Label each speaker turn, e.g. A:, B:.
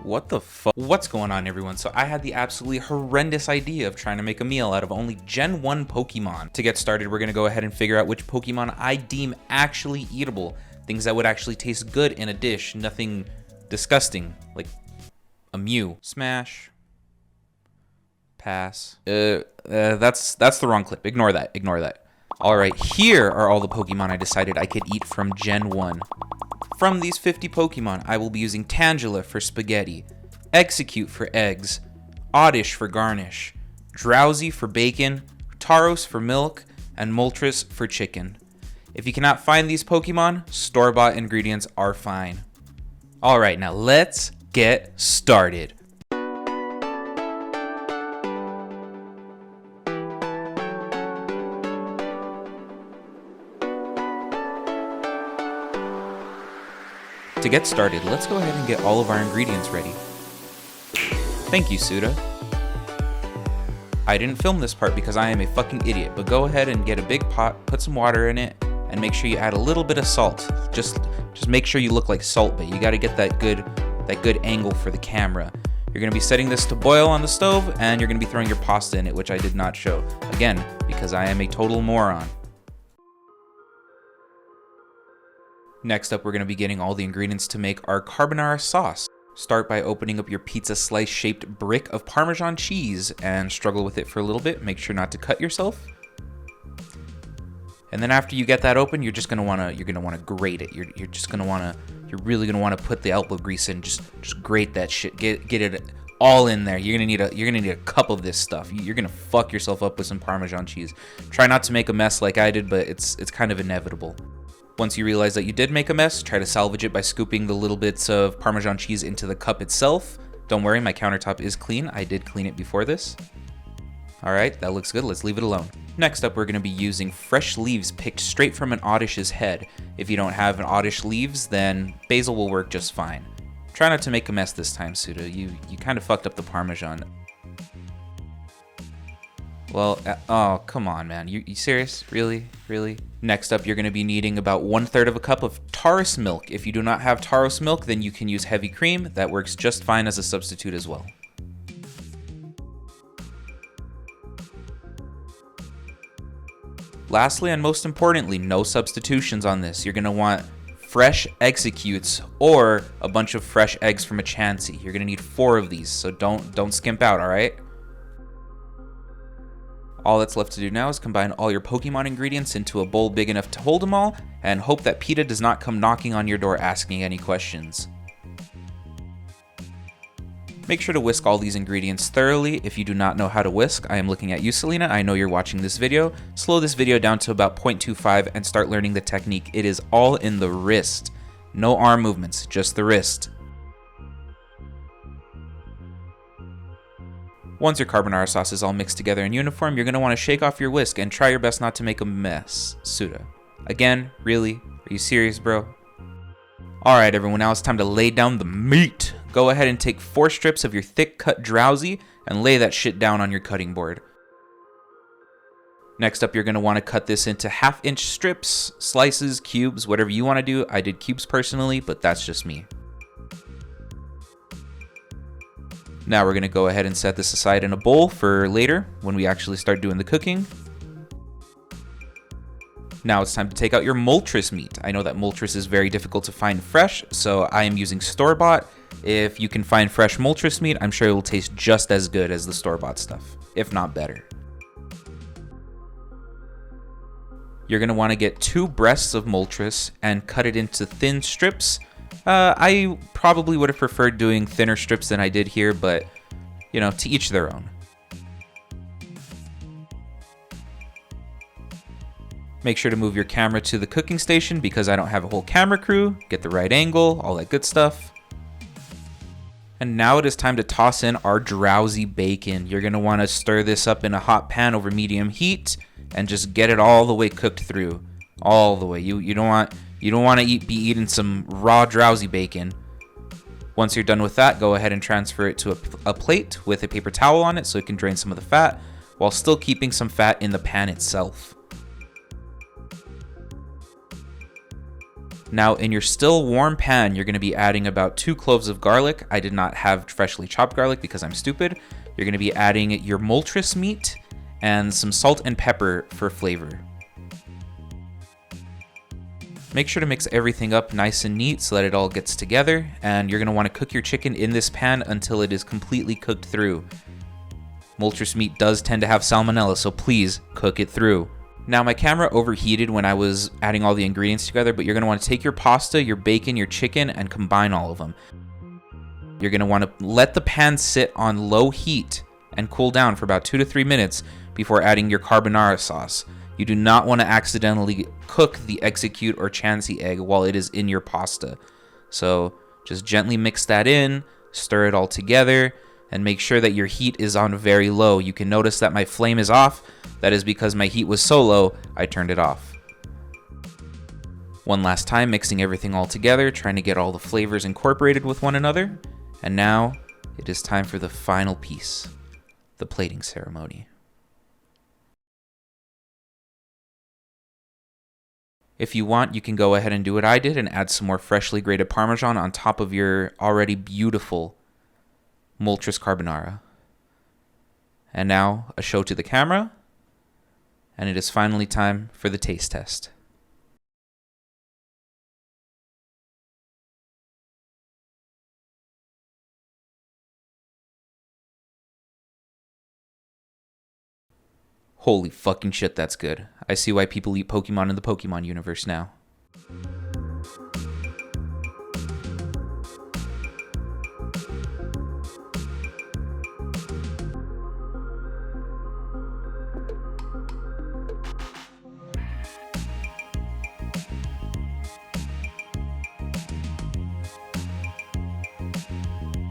A: What the fuck? What's going on, everyone? So I had the absolutely horrendous idea of trying to make a meal out of only Gen 1 Pokemon. To get started, we're gonna go ahead and figure out which Pokemon I deem actually eatable. Things that would actually taste good in a dish, nothing disgusting, like a Mew. Smash. Pass. That's the wrong clip. Ignore that. Alright, here are all the Pokemon I decided I could eat from Gen 1. From these 50 Pokemon, I will be using Tangela for spaghetti, Execute for eggs, Oddish for garnish, Drowsy for bacon, Tauros for milk, and Moltres for chicken. If you cannot find these Pokemon, store-bought ingredients are fine. Alright, now let's get started. To get started, let's go ahead and get all of our ingredients ready. Thank you, Suda. I didn't film this part because I am a fucking idiot, but go ahead and get a big pot, put some water in it, and make sure you add a little bit of salt. Just make sure you look like Salt Bae. You gotta get that good angle for the camera. You're gonna be setting this to boil on the stove, and you're gonna be throwing your pasta in it, which I did not show. Again, because I am a total moron. Next up, we're going to be getting all the ingredients to make our carbonara sauce. Start by opening up your pizza slice shaped brick of Parmesan cheese and struggle with it for a little bit. Make sure not to cut yourself. And then after you get that open, you're gonna wanna grate it. You're really gonna wanna put the elbow grease in. Just grate that shit. Get it all in there. You're gonna need a cup of this stuff. You're gonna fuck yourself up with some Parmesan cheese. Try not to make a mess like I did, but it's kind of inevitable. Once you realize that you did make a mess, try to salvage it by scooping the little bits of Parmesan cheese into the cup itself. Don't worry, my countertop is clean. I did clean it before this. Alright, that looks good. Let's leave it alone. Next up, we're going to be using fresh leaves picked straight from an Oddish's head. If you don't have an Oddish leaves, then basil will work just fine. Try not to make a mess this time, Suda. You kind of fucked up the Parmesan. Well, oh, come on, man. You serious? Really? Next up, you're going to be needing about 1/3 of a cup of Tauros milk. If you do not have Tauros milk, then you can use heavy cream. That works just fine as a substitute as well. Lastly, and most importantly, no substitutions on this. You're going to want fresh executes or a bunch of fresh eggs from a Chansey. You're going to need 4 of these, so don't skimp out, all right? All that's left to do now is combine all your Pokemon ingredients into a bowl big enough to hold them all, and hope that PETA does not come knocking on your door asking any questions. Make sure to whisk all these ingredients thoroughly. If you do not know how to whisk, I am looking at you, Selena. I know you're watching this video. Slow this video down to about 0.25 and start learning the technique. It is all in the wrist. No arm movements, just the wrist. Once your carbonara sauce is all mixed together and uniform, you're going to want to shake off your whisk and try your best not to make a mess. Suda. Again, really? Are you serious, bro? Alright everyone, now it's time to lay down the meat. Go ahead and take 4 strips of your thick cut Drowsy and lay that shit down on your cutting board. Next up, you're going to want to cut this into 1/2 inch strips, slices, cubes, whatever you want to do. I did cubes personally, but that's just me. Now we're going to go ahead and set this aside in a bowl for later when we actually start doing the cooking. Now it's time to take out your Moltres meat. I know that Moltres is very difficult to find fresh, so I am using store-bought. If you can find fresh Moltres meat, I'm sure it will taste just as good as the store-bought stuff, if not better. You're going to want to get 2 breasts of Moltres and cut it into thin strips. I probably would have preferred doing thinner strips than I did here, but, you know, to each their own. Make sure to move your camera to the cooking station because I don't have a whole camera crew. Get the right angle, all that good stuff. And now it is time to toss in our Drowsy bacon. You're going to want to stir this up in a hot pan over medium heat and just get it all the way cooked through. All the way. You don't want to be eating some raw Drowsy bacon. Once you're done with that, go ahead and transfer it to a plate with a paper towel on it so it can drain some of the fat while still keeping some fat in the pan itself. Now, in your still warm pan, you're going to be adding about 2 cloves of garlic. I did not have freshly chopped garlic because I'm stupid. You're going to be adding your Moltres meat and some salt and pepper for flavor. Make sure to mix everything up nice and neat so that it all gets together, and you're going to want to cook your chicken in this pan until it is completely cooked through. Moltres meat does tend to have salmonella, so please cook it through. Now, my camera overheated when I was adding all the ingredients together, but you're going to want to take your pasta, your bacon, your chicken, and combine all of them. You're going to want to let the pan sit on low heat and cool down for about 2 to 3 minutes before adding your carbonara sauce. You do not want to accidentally cook the execute or chancy egg while it is in your pasta. So just gently mix that in, stir it all together, and make sure that your heat is on very low. You can notice that my flame is off. That is because my heat was so low, I turned it off. One last time, mixing everything all together, trying to get all the flavors incorporated with one another. And now, it is time for the final piece, the plating ceremony. If you want, you can go ahead and do what I did and add some more freshly grated Parmesan on top of your already beautiful Moltres Carbonara. And now, a show to the camera, and it is finally time for the taste test. Holy fucking shit, that's good. I see why people eat Pokemon in the Pokemon universe now.